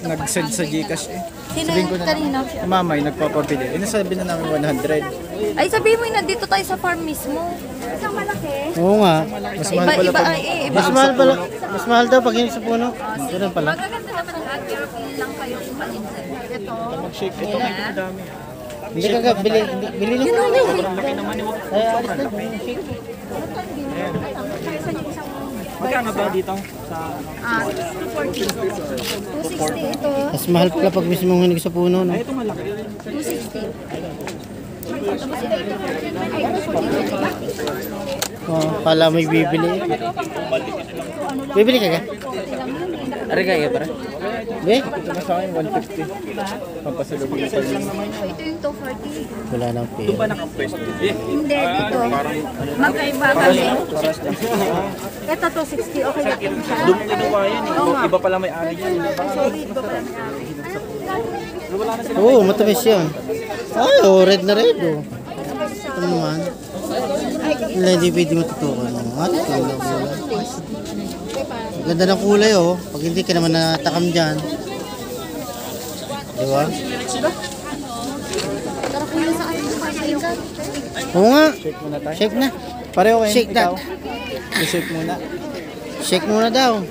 Nag-send sa Gcash eh. Sino Sabihin ko yung na kanina? mamay nagpapabili. Inasabi na namin 100. Ay, sabihin mo yun, nandito tayo sa farm mismo. Isang malaki? Oo nga. Mas mahal pala Iba, pag... iba. Mas mahal pala. Mas mahal daw pag hindi sa puno. Ganun pala. Magaganda naman ang ad, pero pili lang kayo kung alin sa ito. Mag-shake ito, may dami. Hindi ka bili na. Yun ang yung Ay, alis na. Magkano ba dito? Sa 260 ito. Mas mahal pala pag mismo hinig sa puno, no? ito malaki. 260. Oh, kala may bibili. Bibili ka ka? Ari kaya para? Be? Ito na sa akin, 150. Pampasalubong sa inyo. Ito yung 240. Wala nang pera. Hindi, dito. Magkaiba kami. Ito 260. Okay na ito. Doon mo kinuha yan eh. Iba pala may ari yan. Sorry, iba pala may Oo, matamis yan. Ay, oh, red na red, oh. Ito naman. Hindi pwede matutukan. At ganda ng kulay, oh. Pag hindi ka naman natakam dyan. Diba? Oo nga. Shake muna tayo. Shake na. Pareho kayo. Shake that. I-shake muna. Shake muna daw.